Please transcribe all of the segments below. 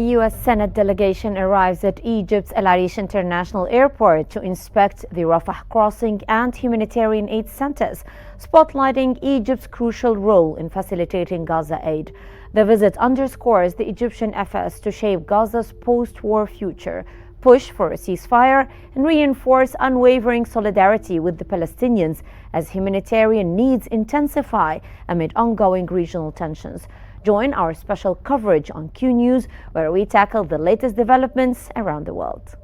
U.S. Senate delegation arrives at Egypt's El Arish International Airport to inspect the Rafah crossing and humanitarian aid centers, spotlighting Egypt's crucial role in facilitating Gaza aid. The visit underscores the Egyptian efforts to shape Gaza's post-war future, push for a ceasefire, and reinforce unwavering solidarity with the Palestinians as humanitarian needs intensify amid ongoing regional tensions. Join our special coverage on Qnews, where we tackle the latest developments around the world.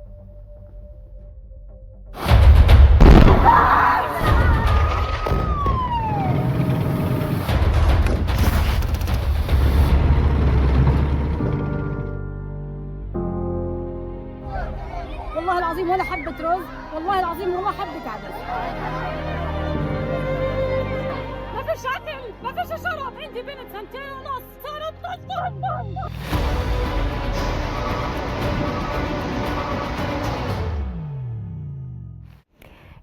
والله العظيم ولا حبة رز، والله العظيم ولا حبة عدس. ما فيش أكل، ما فيش شرب، عندي بنت 2 سنين ونص، صارت تطلع.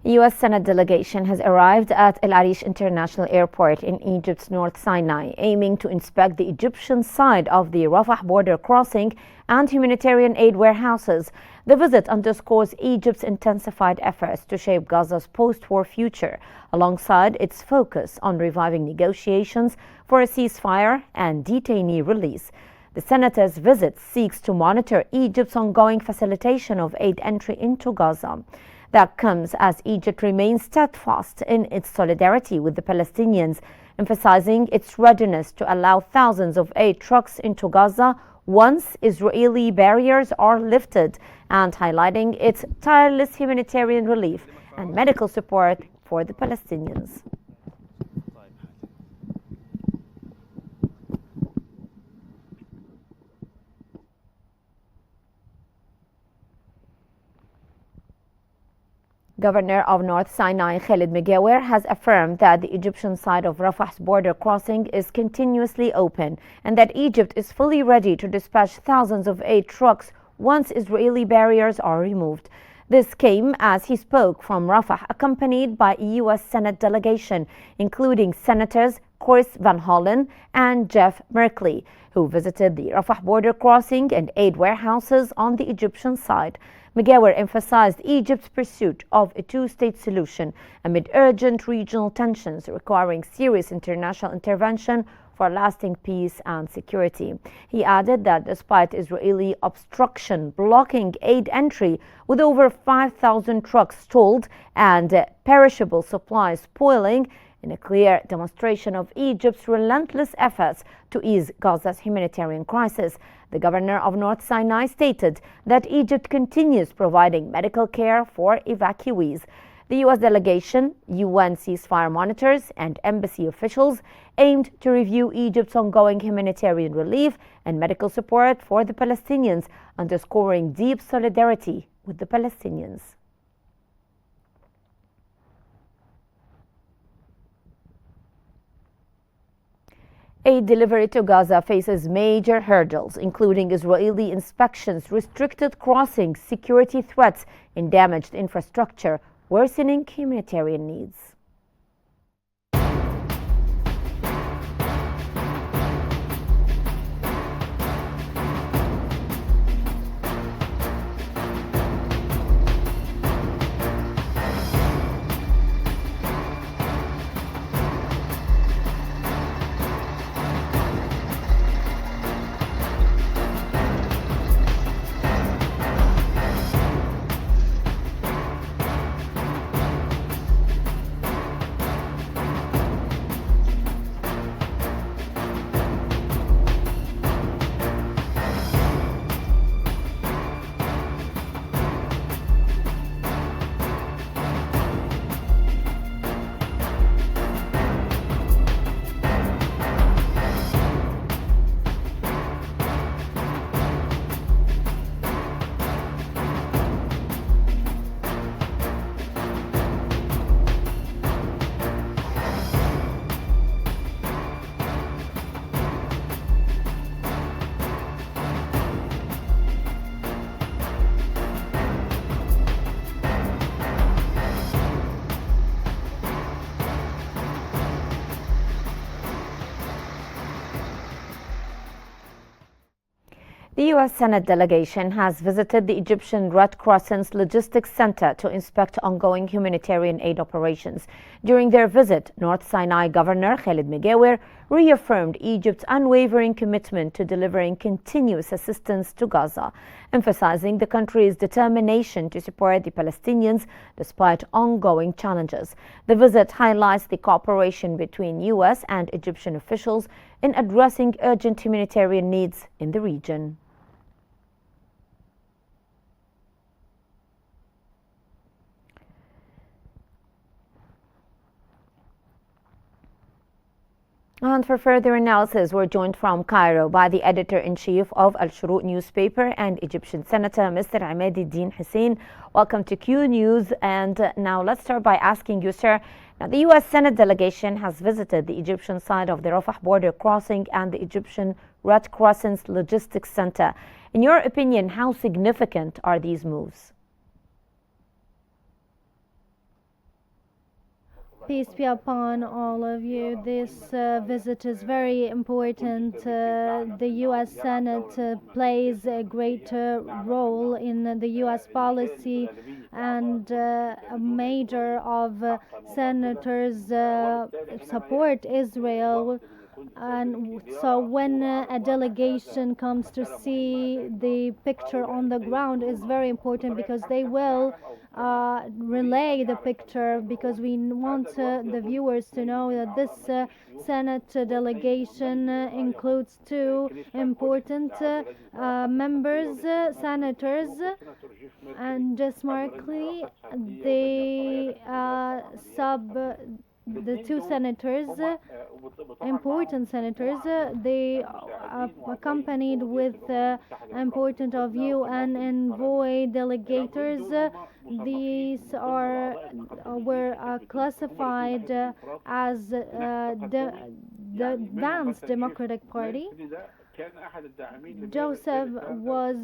U.S. Senate delegation has arrived at El Arish International Airport in Egypt's North Sinai, aiming to inspect the Egyptian side of the Rafah border crossing and humanitarian aid warehouses. The visit underscores Egypt's intensified efforts to shape Gaza's post-war future, alongside its focus on reviving negotiations for a ceasefire and detainee release. The senator's visit seeks to monitor Egypt's ongoing facilitation of aid entry into Gaza. That comes as Egypt remains steadfast in its solidarity with the Palestinians, emphasizing its readiness to allow thousands of aid trucks into Gaza once Israeli barriers are lifted, and highlighting its tireless humanitarian relief and medical support for the Palestinians. Governor of North Sinai, Khalid Megawer, has affirmed that the Egyptian side of Rafah's border crossing is continuously open and that Egypt is fully ready to dispatch thousands of aid trucks once Israeli barriers are removed. This came as he spoke from Rafah, accompanied by a U.S. Senate delegation, including Senators Chris Van Hollen and Jeff Merkley, who visited the Rafah border crossing and aid warehouses on the Egyptian side. Megawer emphasized Egypt's pursuit of a two-state solution amid urgent regional tensions requiring serious international intervention for lasting peace and security. He added that despite Israeli obstruction blocking aid entry, with over 5,000 trucks stalled and perishable supplies spoiling, in a clear demonstration of Egypt's relentless efforts to ease Gaza's humanitarian crisis, the governor of North Sinai stated that Egypt continues providing medical care for evacuees. The U.S. delegation, UN ceasefire monitors, and embassy officials aimed to review Egypt's ongoing humanitarian relief and medical support for the Palestinians, underscoring deep solidarity with the Palestinians. Aid delivery to Gaza faces major hurdles, including Israeli inspections, restricted crossings, security threats, and damaged infrastructure, worsening humanitarian needs. The U.S. Senate delegation has visited the Egyptian Red Crescent's logistics center to inspect ongoing humanitarian aid operations. During their visit, North Sinai Governor Khaled Megawer reaffirmed Egypt's unwavering commitment to delivering continuous assistance to Gaza, emphasizing the country's determination to support the Palestinians despite ongoing challenges. The visit highlights the cooperation between U.S. and Egyptian officials in addressing urgent humanitarian needs in the region. And for further analysis, we're joined from Cairo by the editor-in-chief of Al-Shuruq newspaper and Egyptian Senator, Mr. Ahmed Hussein. Welcome to Qnews. And now let's start by asking you, sir, now the U.S. Senate delegation has visited the Egyptian side of the Rafah border crossing and the Egyptian Red Crescent's logistics center. In your opinion, how significant are these moves? Peace be upon all of you. This visit is very important. The U.S. Senate plays a great role in the U.S. policy, and a major of senators support Israel. And so when a delegation comes to see the picture on the ground is very important, because they will relay the picture, because we want the viewers to know that this Senate delegation includes two important members, senators, and just markedly the two senators, important senators, they accompanied with important of UN envoy delegators. These were classified as the Advanced Democratic Party. Joseph was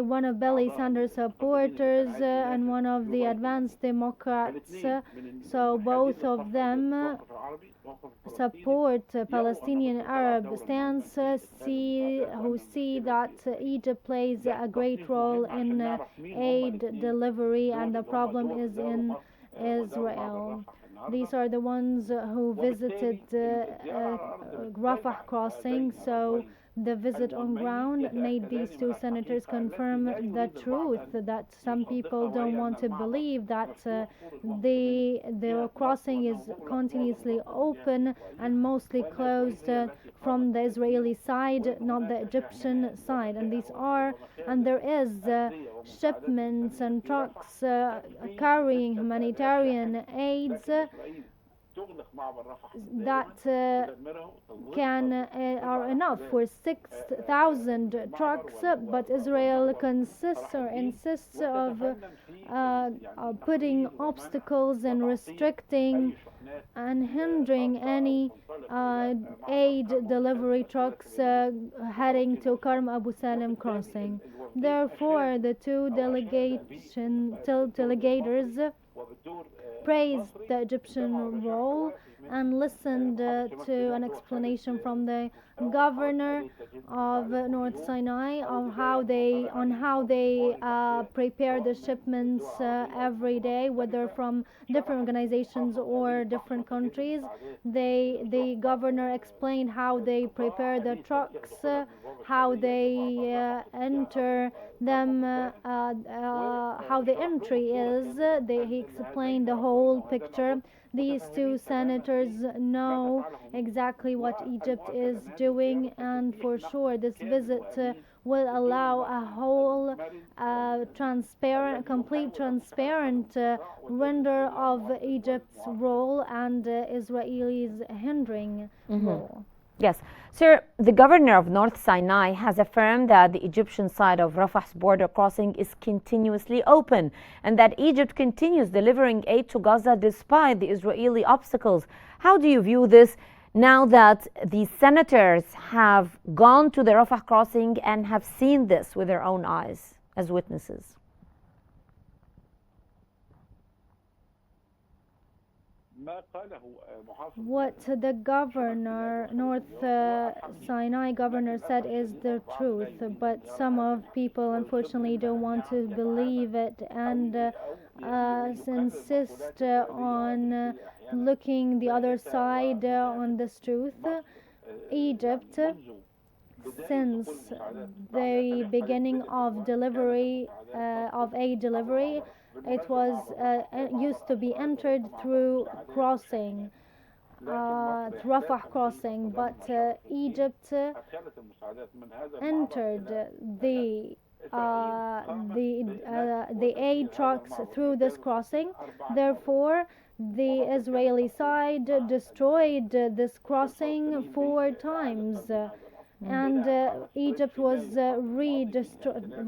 one of Bernie Sanders' supporters and one of the Advanced Democrats. So both of them support Palestinian Arab stance, who see that Egypt plays a great role in aid delivery, and the problem is in Israel. These are the ones who visited Rafah crossing. So the visit on ground made these two senators confirm the truth that some people don't want to believe, that the crossing is continuously open and mostly closed from the Israeli side, not the Egyptian side. And there is shipments and trucks carrying humanitarian aids that are enough for 6,000 trucks, but Israel insists of putting obstacles and restricting and hindering any aid delivery trucks heading to Karm Abu Salim crossing. Therefore, the two delegators praised the Egyptian role and listened to an explanation from the governor of North Sinai on how they prepare the shipments every day, whether from different organizations or different countries. The governor explained how they prepare the trucks, how they enter them, how the entry is. He explained the whole picture. These two senators know exactly what Egypt is doing, and for sure this visit will allow a whole complete transparent render of Egypt's role and Israelis' hindering role. Yes. Sir, the governor of North Sinai has affirmed that the Egyptian side of Rafah's border crossing is continuously open and that Egypt continues delivering aid to Gaza despite the Israeli obstacles. How do you view this now that the senators have gone to the Rafah crossing and have seen this with their own eyes as witnesses? What the governor, North Sinai governor, said is the truth, but some of people unfortunately don't want to believe it and insist on looking the other side on this truth. Egypt, since the beginning of delivery of aid delivery, it was used to be entered through crossing, Rafah crossing, but Egypt entered the aid trucks through this crossing. Therefore, the Israeli side destroyed this crossing 4 times. And Egypt was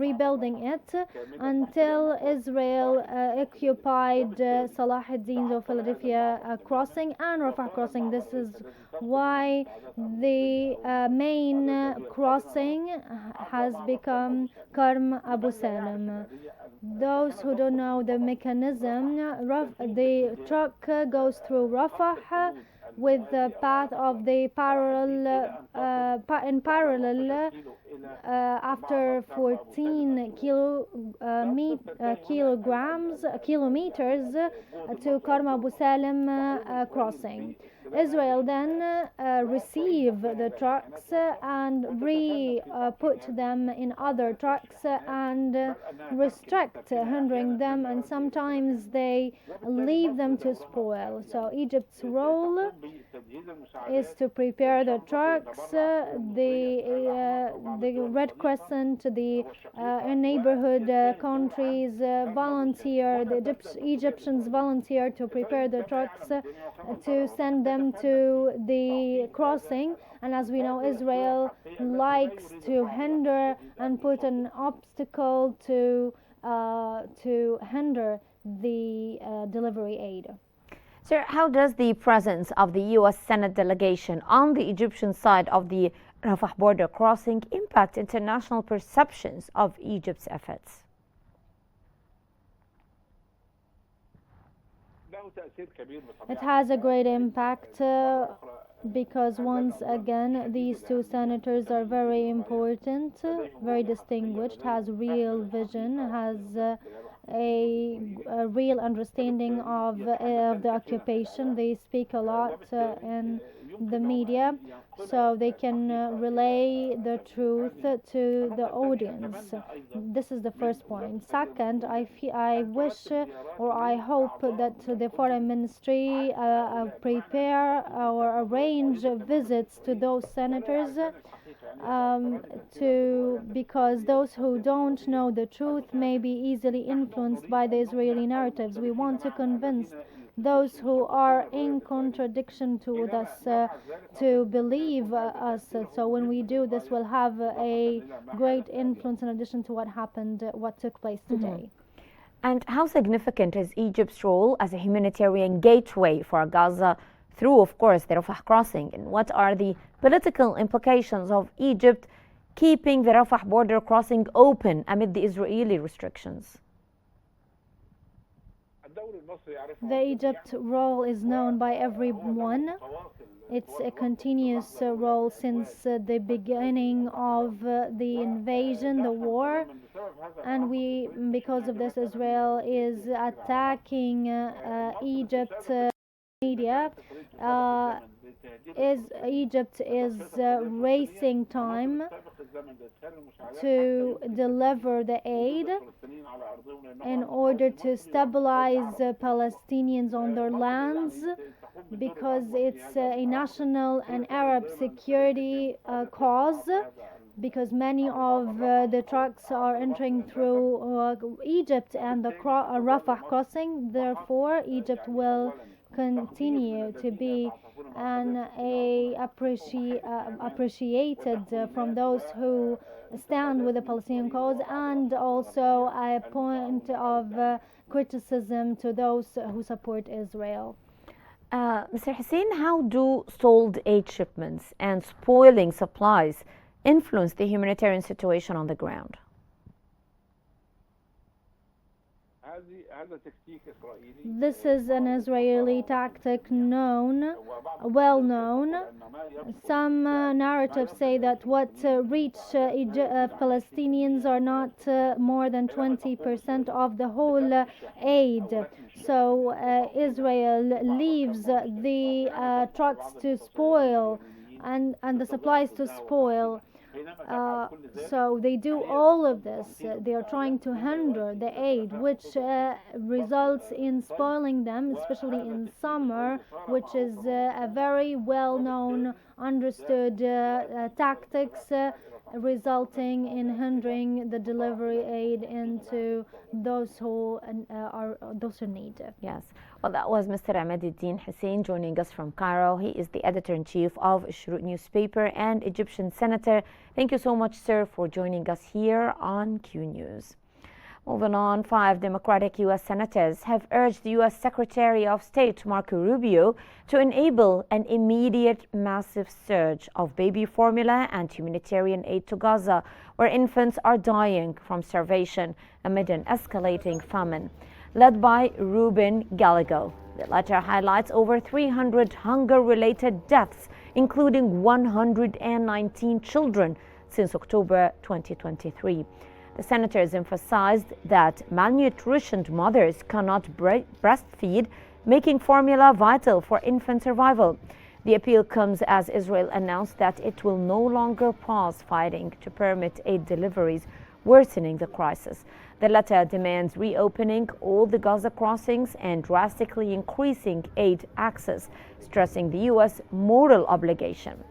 rebuilding it until Israel occupied Salah ad-Din of Philadelphia crossing and Rafah crossing. This is why the main crossing has become Karm Abu Salam. Those who don't know the mechanism, the truck goes through Rafah with the path of the in parallel after 14 kilometers to Karm Abu Salam crossing. Israel then receive the trucks and put them in other trucks and restrict, hindering them, and sometimes they leave them to spoil. So Egypt's role is to prepare the trucks. The Red Crescent, the neighborhood countries volunteer, the Egyptians volunteer to prepare the trucks to send them to the crossing. And as we know, Israel likes to hinder and put an obstacle to hinder the delivery aid. Sir, how does the presence of the U.S. Senate delegation on the Egyptian side of the Rafah border crossing impact international perceptions of Egypt's efforts? It has a great impact because once again these 2 senators are very important, very distinguished, has real vision, has a real understanding of the occupation. They speak a lot in the media, so they can relay the truth to the audience. This is the first point. Second, I wish or I hope that the foreign ministry prepare or arrange visits to those senators because those who don't know the truth may be easily influenced by the Israeli narratives. We want to convince those who are in contradiction to us to believe us. So when we do this, we'll have a great influence in addition to what took place today. And how significant is Egypt's role as a humanitarian gateway for Gaza through, of course, the Rafah crossing? And what are the political implications of Egypt keeping the Rafah border crossing open amid the Israeli restrictions? The Egypt role is known by everyone. It's a continuous role since the beginning of the invasion, the war, and because of this, Israel is attacking Egypt media. Egypt is racing time to deliver the aid in order to stabilize Palestinians on their lands, because it's a national and Arab security cause, because many of the trucks are entering through Egypt and the Rafah crossing. Therefore, Egypt will continue to be appreciated from those who stand with the Palestinian cause, and also a point of criticism to those who support Israel. Mr. Hussein, how do stalled aid shipments and spoiling supplies influence the humanitarian situation on the ground? This is an Israeli tactic well known. Some narratives say that what reach Palestinians are not more than 20% of the whole aid. So Israel leaves the trucks to spoil and the supplies to spoil. So they do all of this. They are trying to hinder the aid, which results in spoiling them, especially in summer, which is a very well-known, understood tactics, resulting in hindering the delivery aid into those who those in need. Yes. Well, that was Mr. Ahmaduddin Hussein joining us from Cairo. He is the editor-in-chief of Shroot newspaper and Egyptian senator. Thank you so much, sir, for joining us here on Q News. Moving on, 5 Democratic U.S. senators have urged the U.S. Secretary of State Marco Rubio to enable an immediate massive surge of baby formula and humanitarian aid to Gaza, where infants are dying from starvation amid an escalating famine. Led by Ruben Gallego, the letter highlights over 300 hunger-related deaths, including 119 children since October 2023. The senators emphasized that malnutritioned mothers cannot breastfeed, making formula vital for infant survival. The appeal comes as Israel announced that it will no longer pause fighting to permit aid deliveries, worsening the crisis. The letter demands reopening all the Gaza crossings and drastically increasing aid access, stressing the U.S. moral obligation.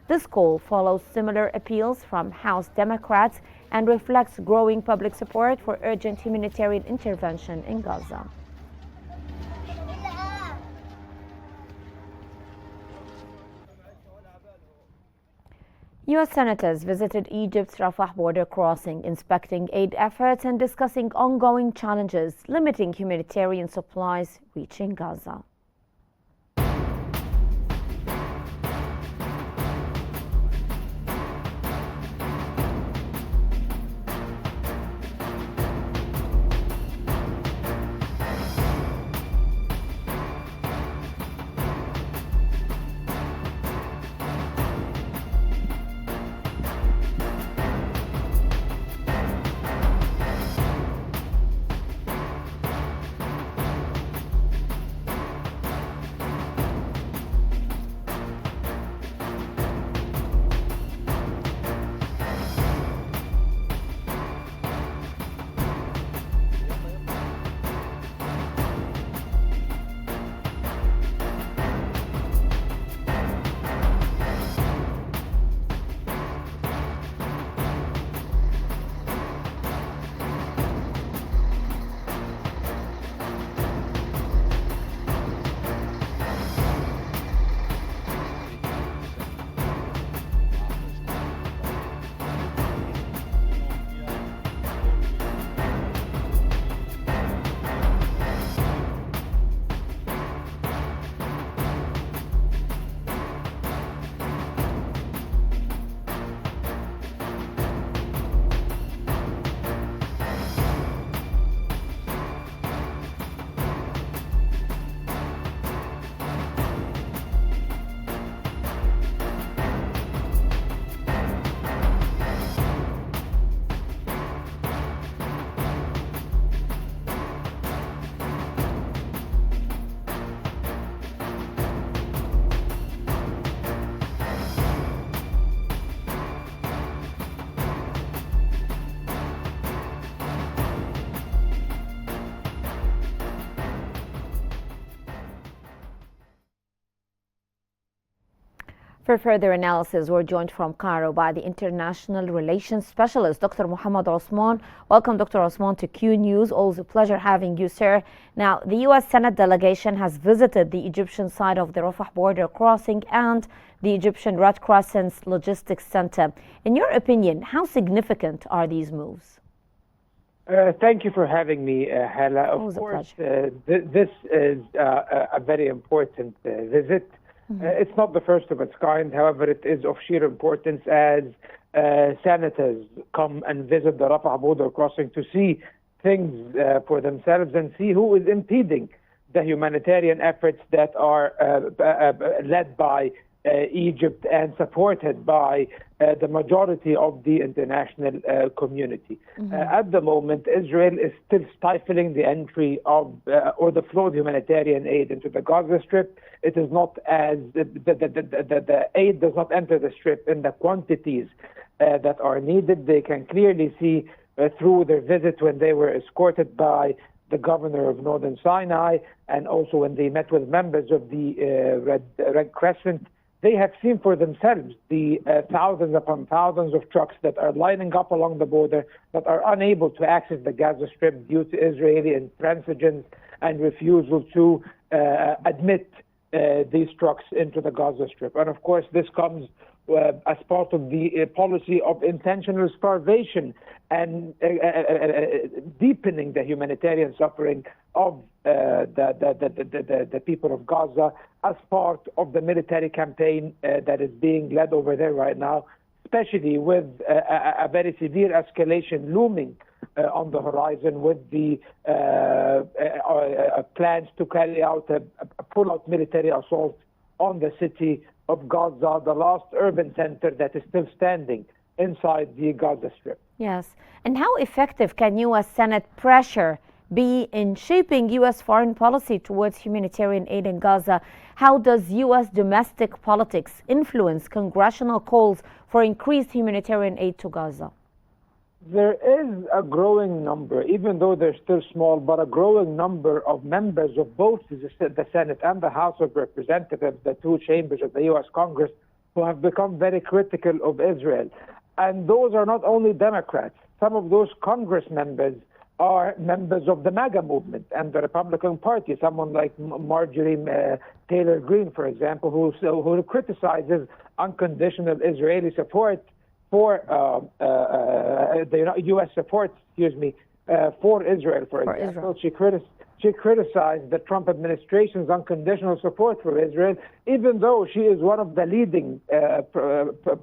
This call follows similar appeals from House Democrats and reflects growing public support for urgent humanitarian intervention in Gaza. U.S. senators visited Egypt's Rafah border crossing, inspecting aid efforts and discussing ongoing challenges limiting humanitarian supplies reaching Gaza. For further analysis, we're joined from Cairo by the International Relations Specialist, Dr. Mohammed Osman. Welcome, Dr. Osman, to Q News. Always a pleasure having you, sir. Now, the U.S. Senate delegation has visited the Egyptian side of the Rafah border crossing and the Egyptian Red Crescent's logistics center. In your opinion, how significant are these moves? Thank you for having me, Hala. Of course, this is a very important visit. It's not the first of its kind. However, it is of sheer importance as senators come and visit the Rafah border crossing to see things for themselves and see who is impeding the humanitarian efforts that are led by Egypt and supported by the majority of the international community. At the moment, Israel is still stifling the entry of or the flow of humanitarian aid into the Gaza Strip. It is not as the aid does not enter the Strip in the quantities that are needed. They can clearly see through their visit when they were escorted by the governor of Northern Sinai, and also when they met with members of the Red Crescent, they have seen for themselves the thousands upon thousands of trucks that are lining up along the border that are unable to access the Gaza Strip due to Israeli intransigence and refusal to admit these trucks into the Gaza Strip. And of course, this comes as part of the policy of intentional starvation and deepening the humanitarian suffering of the people of Gaza as part of the military campaign that is being led over there right now, especially with a very severe escalation looming on the horizon with the plans to carry out a full-out military assault on the city of Gaza, the last urban center that is still standing inside the Gaza Strip. Yes. And how effective can U.S. Senate pressure be in shaping U.S. foreign policy towards humanitarian aid in Gaza? How does U.S. domestic politics influence congressional calls for increased humanitarian aid to Gaza? There is a growing number, even though they're still small, but a growing number of members of both the Senate and the House of Representatives, the two chambers of the U.S. Congress, who have become very critical of Israel. And those are not only Democrats. Some of those Congress members are members of the MAGA movement and the Republican Party. Someone like Marjorie Taylor Greene, for example, who criticizes unconditional Israeli support for the U.S. support, for Israel, for example. She criticized the Trump administration's unconditional support for Israel, even though she is one of the leading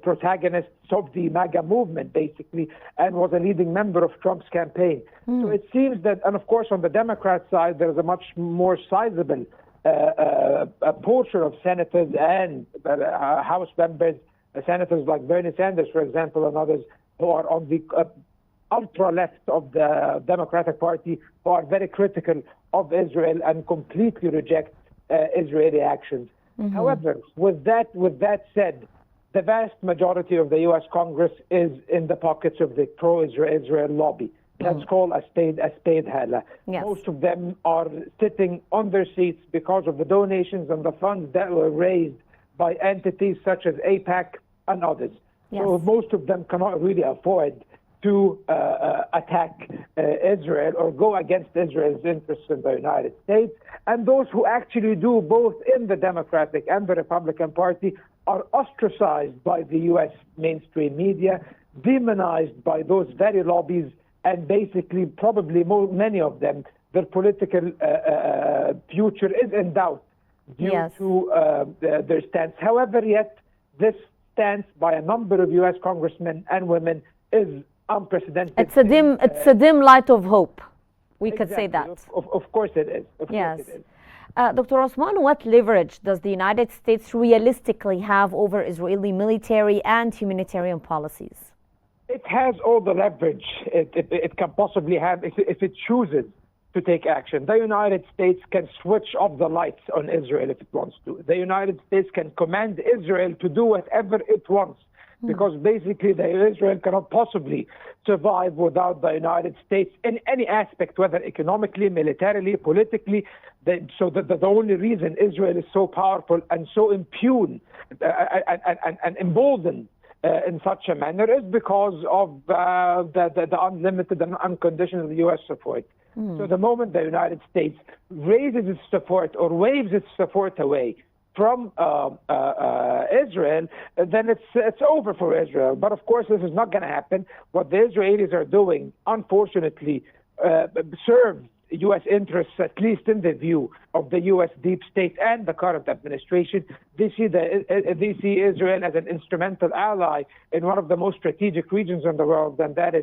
protagonists of the MAGA movement, basically, and was a leading member of Trump's campaign. So it seems that, and of course, on the Democrat side, there's a much more sizable portion of senators and House members, senators like Bernie Sanders, for example, and others who are on the ultra-left of the Democratic Party, who are very critical of Israel and completely reject Israeli actions. However, with that said, the vast majority of the U.S. Congress is in the pockets of the pro-Israel lobby. Let's call a spade Hala. Yes. Most of them are sitting on their seats because of the donations and the funds that were raised by entities such as AIPAC and others. Yes. So most of them cannot really afford to attack Israel or go against Israel's interests in the United States. And those who actually do, both in the Democratic and the Republican Party, are ostracized by the U.S. mainstream media, demonized by those very lobbies, and basically probably many of them, their political future is in doubt due to their stance. However, yet this stance by a number of U.S. congressmen and women is unprecedented. It's a dim light of hope. We could say that. Of course it is. Of course it is. Dr. Osman, what leverage does the United States realistically have over Israeli military and humanitarian policies? It has all the leverage it can possibly have if it chooses to take action. The United States can switch off the lights on Israel if it wants to. The United States can command Israel to do whatever it wants, because basically Israel cannot possibly survive without the United States in any aspect, whether economically, militarily, politically. So the only reason Israel is so powerful and so impugned and emboldened in such a manner is because of the unlimited and unconditional U.S. support. So the moment the United States raises its support or waves its support away from Israel, then it's over for Israel. But of course, this is not going to happen. What the Israelis are doing, unfortunately, serves U.S. interests, at least in the view of the U.S. deep state and the current administration. They see Israel as an instrumental ally in one of the most strategic regions in the world, and that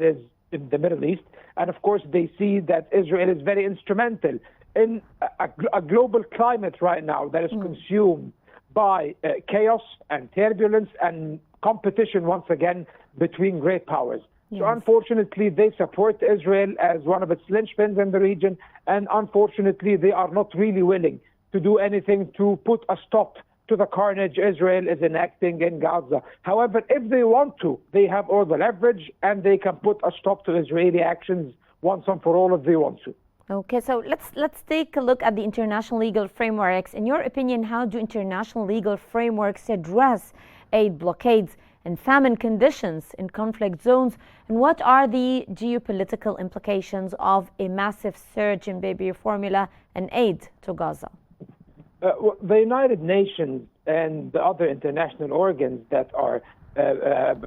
is in the Middle East. And of course, they see that Israel is very instrumental in a global climate right now that is consumed by chaos and turbulence and competition once again between great powers. Yes. So unfortunately, they support Israel as one of its linchpins in the region, and unfortunately, they are not really willing to do anything to put a stop to the carnage Israel is enacting in Gaza. However, if they want to, they have all the leverage, and they can put a stop to Israeli actions once and for all if they want to. Okay, so let's take a look at the international legal frameworks. In your opinion, how do international legal frameworks address aid blockades and famine conditions in conflict zones? And what are the geopolitical implications of a massive surge in baby formula and aid to Gaza? The United Nations and the other international organs that are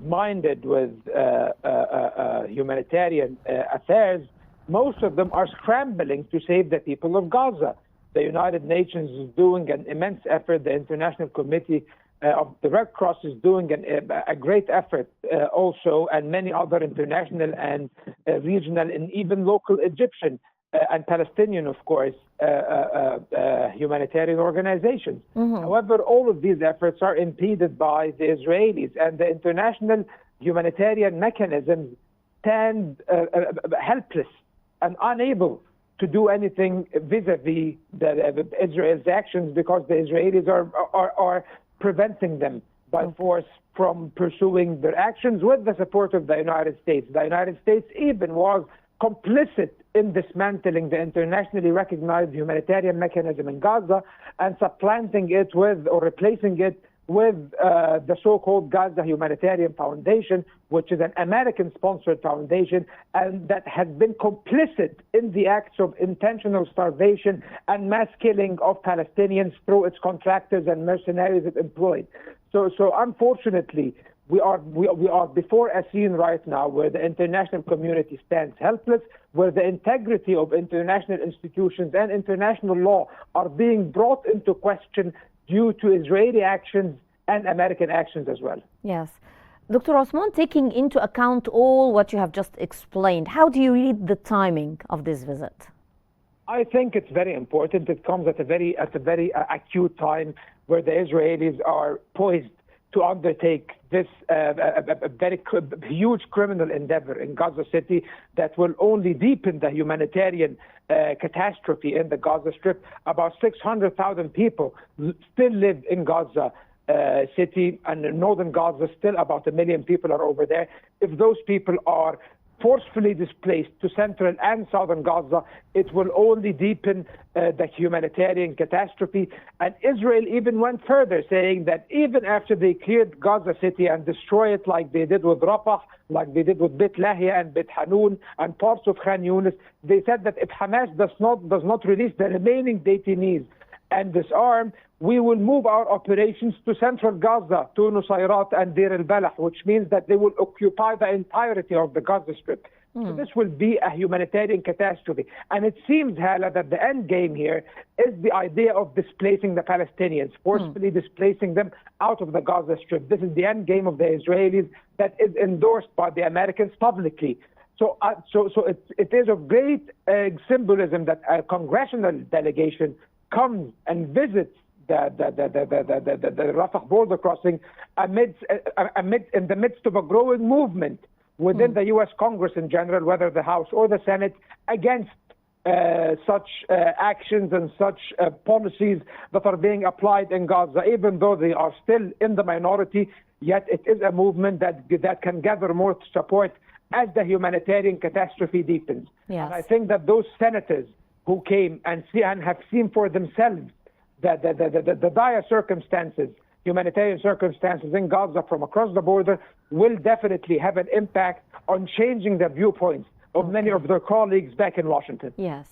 minded with humanitarian affairs, most of them are scrambling to save the people of Gaza. The United Nations is doing an immense effort. The International Committee of the Red Cross is doing a great effort also, and many other international and regional and even local Egyptian and Palestinian, of course, humanitarian organizations. However, all of these efforts are impeded by the Israelis, and the international humanitarian mechanisms stand helpless and unable to do anything vis-a-vis Israel's actions, because the Israelis are preventing them by force from pursuing their actions with the support of the United States. The United States even was complicit in dismantling the internationally recognized humanitarian mechanism in Gaza and supplanting it with, or replacing it with the so-called Gaza Humanitarian Foundation, which is an American-sponsored foundation, and that has been complicit in the acts of intentional starvation and mass killing of Palestinians through its contractors and mercenaries it employed. So unfortunately, we are before a scene right now where the international community stands helpless, where the integrity of international institutions and international law are being brought into question due to Israeli actions and American actions as well. Yes. Dr. Osman, taking into account all what you have just explained, how do you read the timing of this visit? I think it's very important. It comes at a very acute time where the Israelis are poised to undertake this very huge criminal endeavor in Gaza City that will only deepen the humanitarian catastrophe in the Gaza Strip. About 600,000 people still live in Gaza City, and in northern Gaza still about 1 million people are over there. If those people are forcefully displaced to central and southern Gaza, it will only deepen the humanitarian catastrophe. And Israel even went further, saying that even after they cleared Gaza City and destroy it like they did with Rafah, like they did with Beit Lahia and Beit Hanun and parts of Khan Yunis, they said that if Hamas does not release the remaining detainees and disarm, we will move our operations to central Gaza, to Nusayrat and Deir al-Balah, which means that they will occupy the entirety of the Gaza Strip. So this will be a humanitarian catastrophe. And it seems, Hala, that the end game here is the idea of displacing the Palestinians, forcefully displacing them out of the Gaza Strip. This is the end game of the Israelis that is endorsed by the Americans publicly. So it is of great symbolism that a congressional delegation comes and visits the Rafah border crossing in the midst of a growing movement within the U.S. Congress in general, whether the House or the Senate, against such actions and such policies that are being applied in Gaza. Even though they are still in the minority, yet it is a movement that can gather more support as the humanitarian catastrophe deepens. Yes. And I think that those senators who came and have seen for themselves the dire circumstances, humanitarian circumstances in Gaza from across the border, will definitely have an impact on changing the viewpoints of many of their colleagues back in Washington. Yes.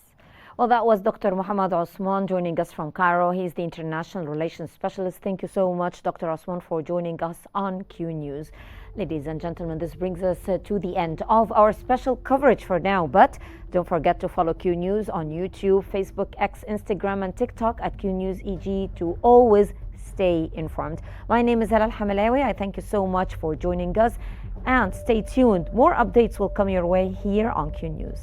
Well, that was Dr. Mohammed Osman joining us from Cairo. He's the International Relations Specialist. Thank you so much, Dr. Osman, for joining us on Q News. Ladies and gentlemen, this brings us to the end of our special coverage for now. But don't forget to follow Q News on YouTube, Facebook, X, Instagram, and TikTok at Q News EG to always stay informed. My name is Hala Al-Hamalawi. I thank you so much for joining us. And stay tuned. More updates will come your way here on Q News.